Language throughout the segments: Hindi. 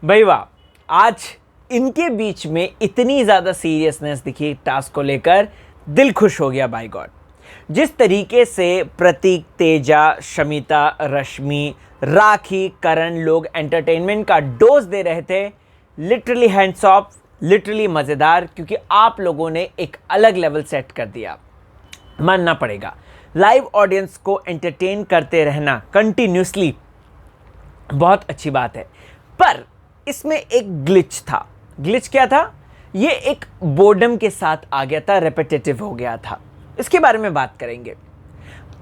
भाई वाह, आज इनके बीच में इतनी ज़्यादा सीरियसनेस दिखी टास्क को लेकर, दिल खुश हो गया बाय गॉड। जिस तरीके से प्रतीक, तेजा, शमिता, रश्मि, राखी, करण लोग एंटरटेनमेंट का डोज दे रहे थे, लिटरली हैंड्स ऑफ, लिटरली मज़ेदार, क्योंकि आप लोगों ने एक अलग लेवल सेट कर दिया। मानना पड़ेगा, लाइव ऑडियंस को एंटरटेन करते रहना कंटिन्यूसली बहुत अच्छी बात है। पर इसमें एक ग्लिच था। ग्लिच क्या था? ये एक बोर्डम के साथ आ गया था, रेपिटेटिव हो गया था। इसके बारे में बात करेंगे।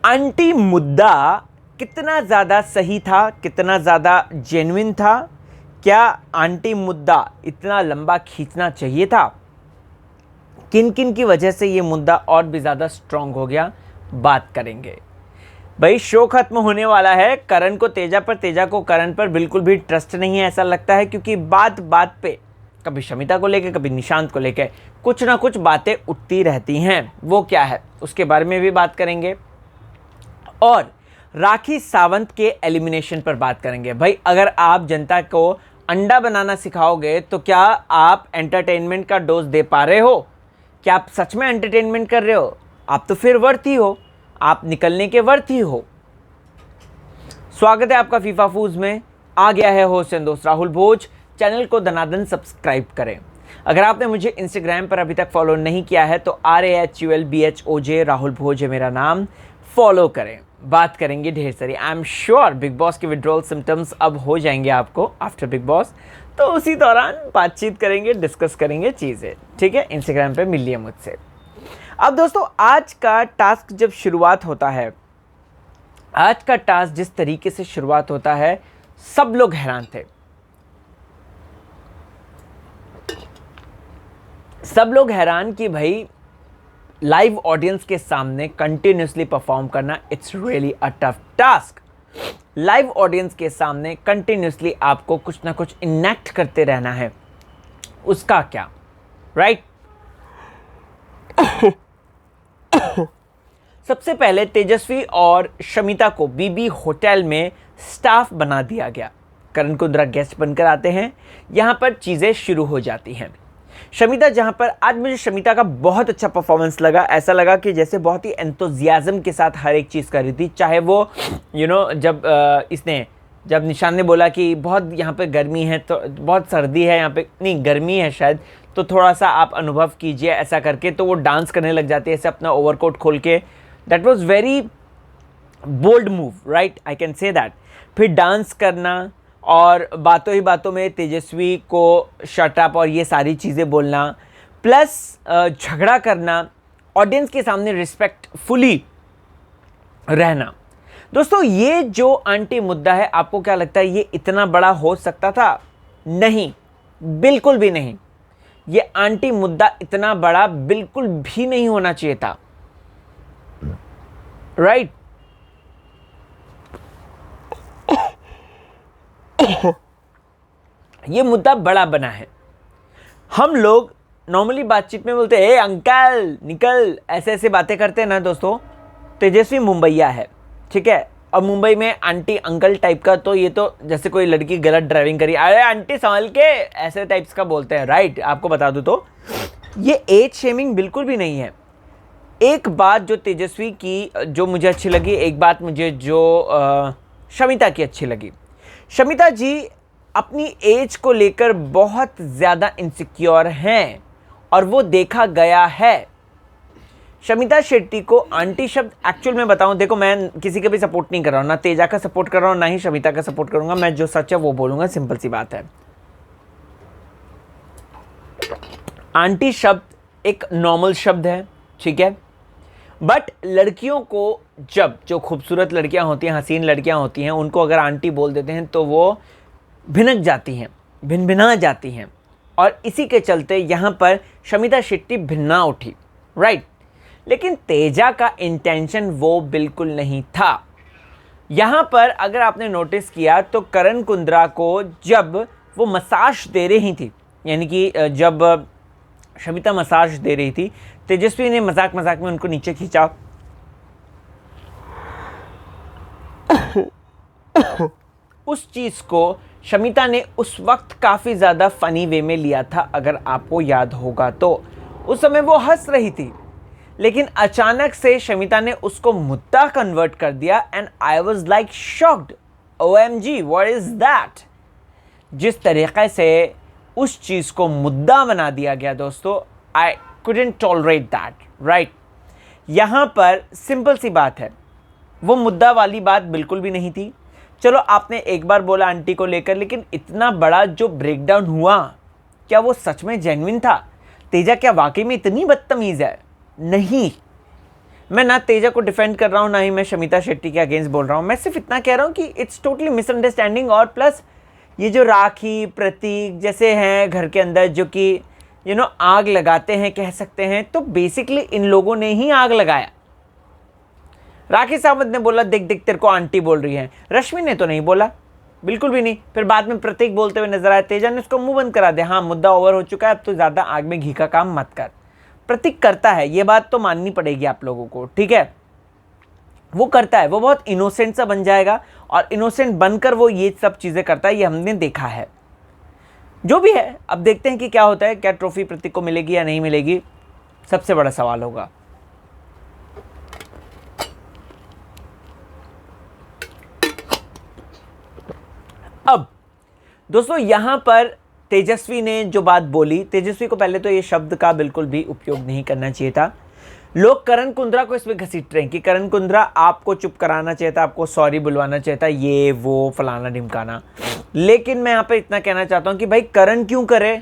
आंटी मुद्दा कितना ज़्यादा सही था, कितना ज़्यादा जेन्युइन था? क्या आंटी मुद्दा इतना लंबा खींचना चाहिए था? किन किन की वजह से ये मुद्दा और भी ज़्यादा स्ट्रांग हो गया, बात करेंगे। भाई शो खत्म होने वाला है, करण को तेजा पर, तेजा को करण पर बिल्कुल भी ट्रस्ट नहीं है ऐसा लगता है, क्योंकि बात बात पे कभी शमिता को लेकर, कभी निशांत को लेकर कुछ ना कुछ बातें उठती रहती हैं। वो क्या है उसके बारे में भी बात करेंगे, और राखी सावंत के एलिमिनेशन पर बात करेंगे। भाई अगर आप जनता को अंडा बनाना सिखाओगे तो क्या आप एंटरटेनमेंट का डोज दे पा रहे हो? क्या आप सच में एंटरटेनमेंट कर रहे हो? आप तो फिर वर्थी हो, आप निकलने के वर्थी हो। स्वागत है आपका फीफा फूज में। आ गया है होस्ट एंड दोस्त राहुल भोज। चैनल को दनादन सब्सक्राइब करें। अगर आपने मुझे इंस्टाग्राम पर अभी तक फॉलो नहीं किया है तो RAHULBHOJ राहुल भोज है मेरा नाम, फॉलो करें। बात करेंगे ढेर सारी। I am sure big boss के विड्रॉल सिम्टम्स अब हो जाएंगे आपको आफ्टर बिग बॉस, तो उसी दौरान बातचीत करेंगे, डिस्कस करेंगे चीज़ें, ठीक है। इंस्टाग्राम पे मिलिए मुझसे। अब दोस्तों, आज का टास्क जब शुरुआत होता है, आज का टास्क जिस तरीके से शुरुआत होता है, सब लोग हैरान थे। सब लोग हैरान कि भाई लाइव ऑडियंस के सामने कंटिन्यूसली परफॉर्म करना, it's really a tough task. Live audience के सामने कंटिन्यूसली आपको कुछ ना कुछ इनेक्ट करते रहना है, उसका क्या, राइट? सबसे पहले तेजस्वी और शमिता को बीबी होटल में स्टाफ बना दिया गया। करण कुंद्रा गेस्ट बनकर आते हैं, यहां पर चीजें शुरू हो जाती हैं। शमिता, जहां पर आज मुझे शमिता का बहुत अच्छा परफॉर्मेंस लगा, ऐसा लगा कि जैसे बहुत ही एंथुजियाज्म के साथ हर एक चीज़ कर रही थी। चाहे वो जब निशान ने बोला कि बहुत यहाँ पे गर्मी है, तो बहुत सर्दी है यहाँ पे, नहीं गर्मी है शायद, तो थोड़ा सा आप अनुभव कीजिए ऐसा करके, तो वो डांस करने लग जाती है ऐसे अपना ओवरकोट खोल के। That was very bold move, right, I can say that. फिर डांस करना और बातों ही बातों में तेजस्वी को शट अप और ये सारी चीज़ें बोलना, प्लस झगड़ा करना, ऑडियंस के सामने रिस्पेक्टफुली रहना। दोस्तों, ये जो आंटी मुद्दा है, आपको क्या लगता है ये इतना बड़ा हो सकता था? नहीं, बिल्कुल भी नहीं। ये आंटी मुद्दा इतना बड़ा बिल्कुल भी नहीं होना चाहिए था, राइट? ये मुद्दा बड़ा बना है। हम लोग नॉर्मली बातचीत में बोलते हैं ए अंकल निकल, ऐसे ऐसे बातें करते हैं ना दोस्तों। तेजस्वी मुंबईया है, ठीक है, और मुंबई में आंटी अंकल टाइप का, तो ये तो जैसे कोई लड़की गलत ड्राइविंग करी, अरे आंटी संभल के, ऐसे टाइप्स का बोलते हैं, राइट? आपको बता दूं तो ये एज शेमिंग बिल्कुल भी नहीं है। एक बात जो तेजस्वी की जो मुझे अच्छी लगी, एक बात मुझे जो शमिता की अच्छी लगी। शमिता जी अपनी एज को लेकर बहुत ज़्यादा इनसिक्योर हैं और वो देखा गया है। शमिता शेट्टी को आंटी शब्द, एक्चुअल में बताऊं, देखो मैं किसी का भी सपोर्ट नहीं कर रहा हूं, ना तेजा का सपोर्ट कर रहा हूं, ना ही शमिता का सपोर्ट करूंगा। मैं जो सच है वो बोलूंगा, सिंपल सी बात है। आंटी शब्द एक नॉर्मल शब्द है, ठीक है, बट लड़कियों को, जब जो खूबसूरत लड़कियां होती हैं, हसीन लड़कियां होती हैं, उनको अगर आंटी बोल देते हैं तो वो भिनक जाती हैं, भिनभिना जाती हैं, और इसी के चलते यहाँ पर शमिता शेट्टी भिन्ना उठी, राइट? लेकिन तेजा का इंटेंशन वो बिल्कुल नहीं था। यहाँ पर अगर आपने नोटिस किया तो करण कुंद्रा को जब वो मसाज दे रही थी, यानी कि जब शमिता मसाज दे रही थी, तेजस्वी ने मजाक मजाक में उनको नीचे खींचा, उस चीज़ को शमिता ने उस वक्त काफ़ी ज़्यादा फ़नी वे में लिया था, अगर आपको याद होगा तो। उस समय वो हंस रही थी, लेकिन अचानक से शमिता ने उसको मुद्दा कन्वर्ट कर दिया and I was like shocked. OMG, what is that? जिस तरीके से उस चीज़ को मुद्दा बना दिया गया दोस्तों, I couldn't tolerate that, right? यहाँ पर सिंपल सी बात है, वो मुद्दा वाली बात बिल्कुल भी नहीं थी। चलो आपने एक बार बोला आंटी को लेकर, लेकिन इतना बड़ा जो ब्रेकडाउन हुआ, क्या वो सच में जेन्युइन था? तेजा क्या वाकई में इतनी बदतमीज़ है? नहीं, मैं ना तेजा को डिफेंड कर रहा हूँ, ना ही मैं शमिता शेट्टी के अगेंस्ट बोल रहा हूँ। मैं सिर्फ इतना कह रहा हूँ कि इट्स टोटली मिसअंडरस्टैंडिंग। और प्लस ये जो राखी, प्रतीक जैसे हैं घर के अंदर जो कि आग लगाते हैं कह सकते हैं, तो बेसिकली इन लोगों ने ही आग लगाया। राखी सावंत ने बोला देख देख तेरे को आंटी बोल रही है, रश्मि ने तो नहीं बोला, बिल्कुल भी नहीं। फिर बाद में प्रतीक बोलते हुए नजर आया, तेजा ने उसको मुंह बंद करा दिया, हाँ मुद्दा ओवर हो चुका है, अब तो ज़्यादा आग में घी का काम मत कर। प्रतीक करता है, ये बात तो माननी पड़ेगी आप लोगों को, ठीक है? वो करता है, वो बहुत इनोसेंट सा बन जाएगा और इनोसेंट बनकर वो ये सब चीज़ें करता है, ये हमने देखा है। जो भी है, अब देखते हैं कि क्या होता है, क्या ट्रॉफी प्रतीक को मिलेगी या नहीं मिलेगी, सबसे बड़ा सवाल होगा। अब दोस्तों यहां पर तेजस्वी ने जो बात बोली, तेजस्वी को पहले तो ये शब्द का बिल्कुल भी उपयोग नहीं करना चाहिए था। लोग करण कुंद्रा को इसमें घसीट रहे हैं कि करण कुंद्रा आपको चुप कराना चाहिए था, आपको सॉरी बुलवाना चाहिए था, ये वो फलाना ढिमकाना। लेकिन मैं यहाँ पे इतना कहना चाहता हूँ कि भाई करण क्यों करे?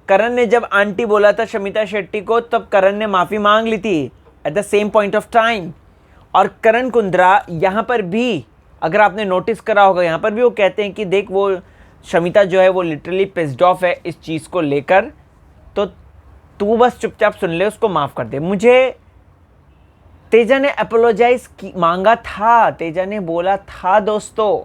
करण ने जब आंटी बोला था शमिता शेट्टी को, तब करण ने माफ़ी मांग ली थी at the same point of time. और करण कुंद्रा यहाँ पर भी, अगर आपने नोटिस करा होगा, यहाँ पर भी वो कहते हैं कि देख वो शमिता जो है वो लिटरली पिस्ड ऑफ है इस चीज़ को लेकर, तो तू बस चुपचाप सुन ले, उसको माफ़ कर दे। मुझे तेजा ने अपोलोजाइज मांगा था, तेजा ने बोला था दोस्तों,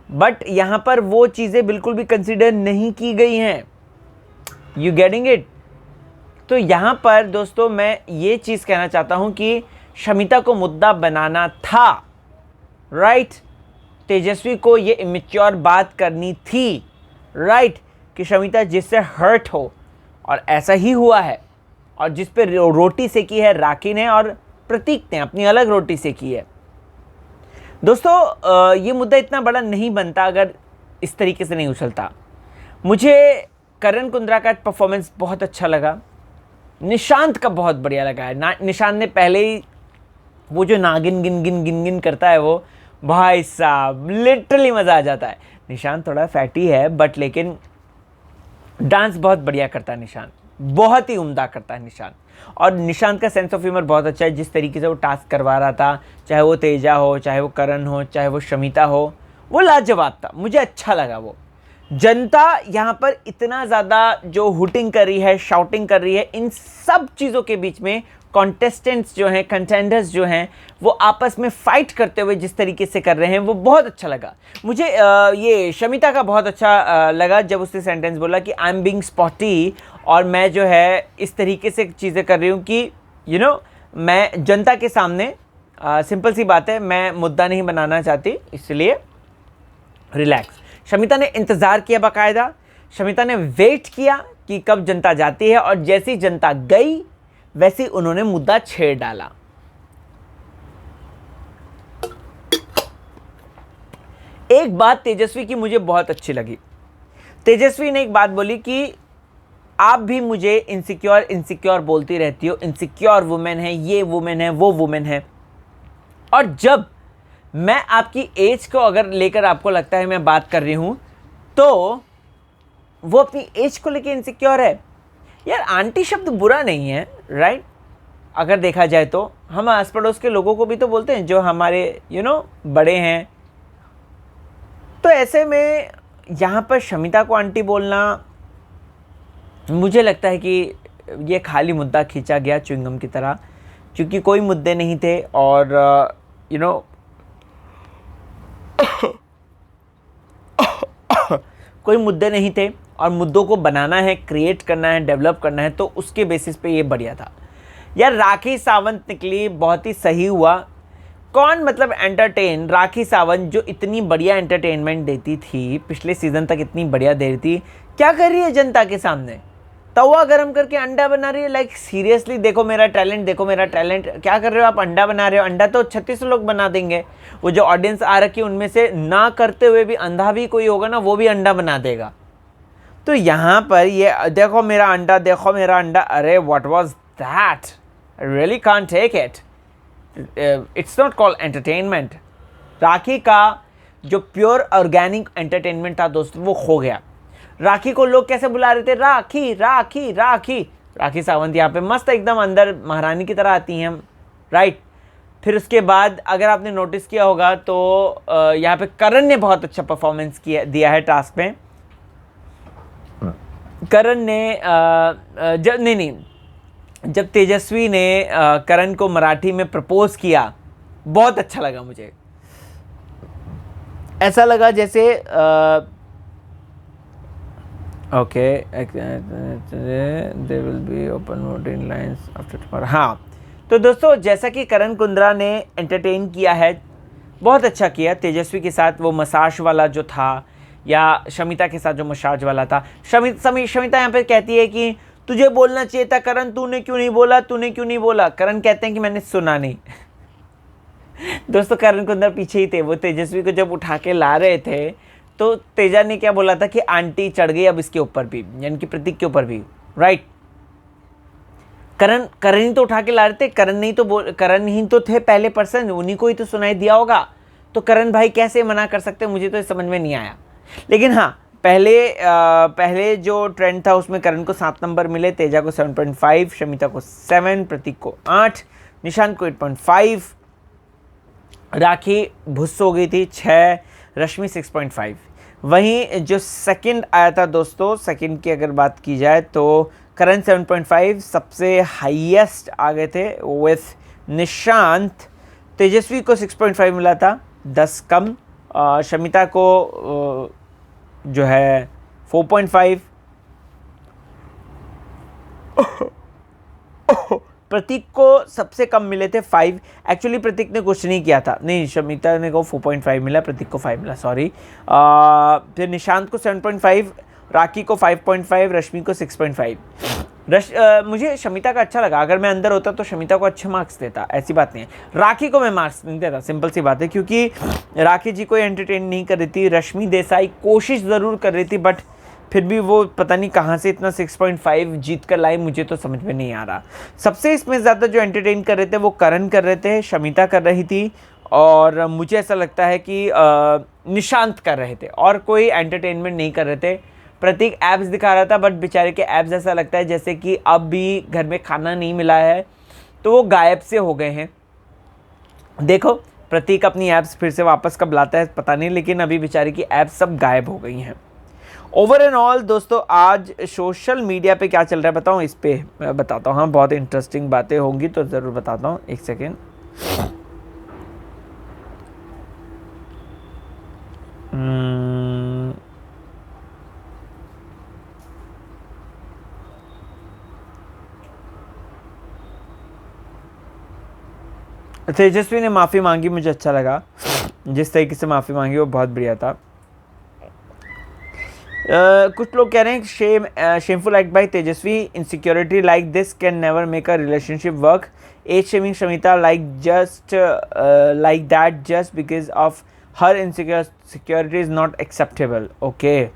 बट यहाँ पर वो चीज़ें बिल्कुल भी कंसिडर नहीं की गई हैं। You getting it? तो यहाँ पर दोस्तों मैं ये चीज़ कहना चाहता हूँ कि शमिता को मुद्दा बनाना था, राइट? तेजस्वी को ये इमेच्योर बात करनी थी, राइट? कि शमिता जिससे हर्ट हो, और ऐसा ही हुआ है। और जिस पे रोटी सेकी है राखी ने और प्रतीक ने अपनी अलग रोटी सेकी है। दोस्तों ये मुद्दा इतना बड़ा नहीं बनता अगर इस तरीके से नहीं उछलता। मुझे करण कुंद्रा का परफॉर्मेंस बहुत अच्छा लगा, निशांत का बहुत बढ़िया लगा है। निशांत ने पहले ही वो जो नागिन गिन गिन गिन गिन करता है, वो भाई साहब लिटरली मज़ा आ जाता है। निशांत थोड़ा फैटी है बट लेकिन डांस बहुत बढ़िया करता है निशांत, बहुत ही उम्दा करता है निशांत। और निशांत का सेंस ऑफ ह्यूमर बहुत अच्छा है। जिस तरीके से वो टास्क करवा रहा था, चाहे वो तेजा हो, चाहे वो करण हो, चाहे वो शमिता हो, वो लाजवाब था, मुझे अच्छा लगा। वो जनता यहाँ पर इतना ज़्यादा जो हुटिंग कर रही है, शाउटिंग कर रही है, इन सब चीज़ों के बीच में कॉन्टेस्टेंट्स जो हैं, कंटेंडर्स जो हैं, वो आपस में फाइट करते हुए जिस तरीके से कर रहे हैं, वो बहुत अच्छा लगा मुझे। ये शमिता का बहुत अच्छा लगा जब उसने सेंटेंस बोला कि आई एम बीइंग स्पॉटी, और मैं जो है इस तरीके से चीज़ें कर रही हूँ कि मैं जनता के सामने, सिंपल सी बात है, मैं मुद्दा नहीं बनाना चाहती, इसलिए रिलैक्स। शमिता ने इंतज़ार किया बाकायदा, शमिता ने वेट किया कि कब जनता जाती है, और जैसी जनता गई वैसे उन्होंने मुद्दा छेड़ डाला। एक बात तेजस्वी की मुझे बहुत अच्छी लगी। तेजस्वी ने एक बात बोली कि आप भी मुझे इनसिक्योर बोलती रहती हो, इनसिक्योर वुमेन है, ये वुमेन है, वो वुमेन है, और जब मैं आपकी एज को अगर लेकर आपको लगता है मैं बात कर रही हूं, तो वो अपनी एज को लेकर इनसिक्योर है। यार आंटी शब्द बुरा नहीं है, राइट? अगर देखा जाए तो हम आस पड़ोस के लोगों को भी तो बोलते हैं जो हमारे बड़े हैं। तो ऐसे में यहाँ पर शमिता को आंटी बोलना, मुझे लगता है कि ये खाली मुद्दा खींचा गया च्युइंगम की तरह, क्योंकि कोई मुद्दे नहीं थे। और कोई मुद्दे नहीं थे, और मुद्दों को बनाना है, क्रिएट करना है, डेवलप करना है, तो उसके बेसिस पे ये बढ़िया था। यार राखी सावंत निकली, बहुत ही सही हुआ। कौन मतलब एंटरटेन, राखी सावंत जो इतनी बढ़िया एंटरटेनमेंट देती थी, पिछले सीजन तक इतनी बढ़िया दे रही थी, क्या कर रही है जनता के सामने? तवा गरम करके अंडा बना रही है। लाइक सीरियसली, देखो मेरा टैलेंट, देखो मेरा टैलेंट। क्या कर रहे हो आप? अंडा बना रहे हो। अंडा तो 36 लोग बना देंगे। वो जो ऑडियंस आ रखी है उनमें से ना करते हुए भी अंधा भी कोई होगा ना, वो भी अंडा बना देगा। तो यहाँ पर ये देखो मेरा अंडा, देखो मेरा अंडा। अरे what was that? I really can't take it. It's not called entertainment. Rakhi का जो प्योर ऑर्गेनिक एंटरटेनमेंट था दोस्तों, वो खो गया। राखी को लोग कैसे बुला रहे थे? राखी राखी राखी। राखी सावंत यहाँ पे मस्त एकदम अंदर महारानी की तरह आती हैं, राइट। फिर उसके बाद अगर आपने नोटिस किया होगा तो यहाँ पे करण ने बहुत अच्छा परफॉर्मेंस दिया है टास्क में। करण ने जब तेजस्वी ने करण को मराठी में प्रपोज किया, बहुत अच्छा लगा मुझे। ऐसा लगा जैसे okay, they will be open voting lines after tomorrow. हाँ, तो दोस्तों जैसा कि करण कुंद्रा ने एंटरटेन किया है, बहुत अच्छा किया तेजस्वी के साथ। वो मसाज वाला जो था, या शमिता के साथ जो मसाज वाला था, शमिता यहाँ पे कहती है कि तुझे बोलना चाहिए था करण, तूने क्यों नहीं बोला, तूने क्यों नहीं बोला? करण कहते हैं कि मैंने सुना नहीं। दोस्तों करण कुंद्रा पीछे ही थे, वो तेजस्वी को जब उठा के ला रहे थे तो तेजा ने क्या बोला था कि आंटी चढ़ गई अब इसके ऊपर भी, यानी कि प्रतीक के ऊपर भी, राइट। करण ही तो उठा के ला रहे थे, करण ही तो थे पहले पर्सन, उन्हीं को ही तो सुनाई दिया होगा। तो करण भाई कैसे मना कर सकते? मुझे तो समझ में नहीं आया। लेकिन हाँ, पहले जो ट्रेंड था उसमें करण को 7 नंबर मिले, तेजा को 7.5, शमिता को 7, प्रतीक को 8, निशांत को 8.5, राखी भुस हो गई थी 6, रश्मि 6.5। वहीं जो सेकंड आया था दोस्तों, सेकंड की अगर बात की जाए तो करण 7.5 सबसे हाईएस्ट आ गए थे विथ निशांत। तेजस्वी को 6.5 मिला था, 10 कम। शमिता को जो है 4.5। प्रतीक को सबसे कम मिले थे 5। एक्चुअली प्रतीक ने कुछ नहीं किया था, नहीं, शमिता ने को 4.5 मिला, प्रतीक को 5 मिला, सॉरी। फिर निशांत को 7.5, राखी को 5.5, रश्मि को 6.5। मुझे शमिता का अच्छा लगा। अगर मैं अंदर होता तो शमिता को अच्छे मार्क्स देता, ऐसी बात नहीं है। राखी को मैं मार्क्स नहीं देता, सिंपल सी बात है, क्योंकि राखी जी को एंटरटेन नहीं कर रही थी। रश्मि देसाई कोशिश ज़रूर कर रही थी, बट फिर भी वो पता नहीं कहाँ से इतना 6.5 जीत कर लाई, मुझे तो समझ में नहीं आ रहा। सबसे इसमें ज़्यादा जो एंटरटेन कर रहे थे वो करण कर रहे थे, शमिता कर रही थी, और मुझे ऐसा लगता है कि निशांत कर रहे थे, और कोई एंटरटेनमेंट नहीं कर रहे थे। प्रतीक एब्स दिखा रहा था, बट बेचारे के एब्स ऐसा लगता है जैसे कि अब भी घर में खाना नहीं मिला है, तो वो गायब से हो गए हैं। देखो प्रतीक अपनी एब्स फिर से वापस कब लाता है पता नहीं, लेकिन अभी बेचारे की एब्स सब गायब हो गई हैं। ओवर एंड ऑल दोस्तों, आज सोशल मीडिया पे क्या चल रहा है बताऊं? इस पे मैं बताता हूँ। हाँ, बहुत इंटरेस्टिंग बातें होंगी तो ज़रूर बताता हूँ, एक सेकेंड। तेजस्वी ने माफ़ी मांगी, मुझे अच्छा लगा जिस तरीके से माफ़ी मांगी, वो बहुत बढ़िया था। कुछ लोग कह रहे हैं shameful act by Tejasswi, insecurity like this can never make a relationship work, as shaming Shamita like that just because of her insecurity is not acceptable. Okay.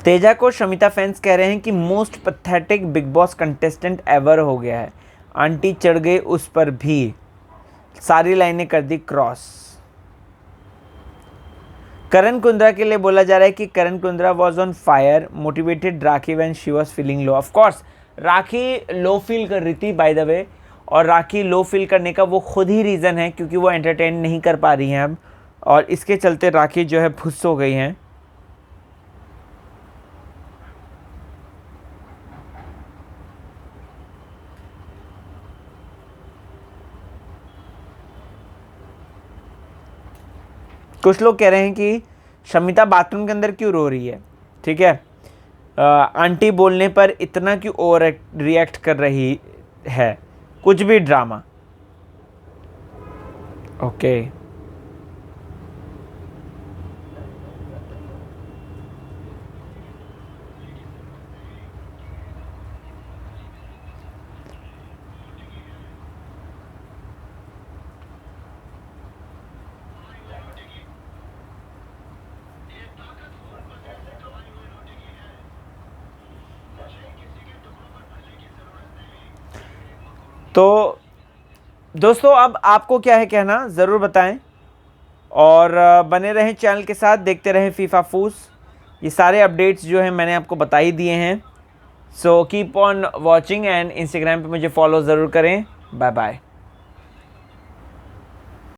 Teja को शमिता फैंस कह रहे हैं कि most pathetic big boss contestant ever हो गया है, आंटी चढ़ गई उस पर भी, सारी लाइनें कर दी क्रॉस। करण कुंद्रा के लिए बोला जा रहा है कि Karan Kundra was on fire, motivated Rakhi when she was feeling low. Of course Rakhi low feel कर रही थी बाय द वे, और राखी लो फील करने का वो खुद ही रीज़न है क्योंकि वो एंटरटेन नहीं कर पा रही हैं अब, और इसके चलते राखी जो है फुस हो गई हैं। कुछ लोग कह रहे हैं कि शमिता बाथरूम के अंदर क्यों रो रही है, ठीक है, आंटी बोलने पर इतना क्यों ओवर रिएक्ट कर रही है, कुछ भी ड्रामा। ओके तो दोस्तों अब आपको क्या है कहना, ज़रूर बताएं और बने रहें चैनल के साथ, देखते रहें फीफा फूस। ये सारे अपडेट्स जो हैं मैंने आपको बता ही दिए हैं। So keep on watching and Instagram पे मुझे फॉलो ज़रूर करें। Bye bye.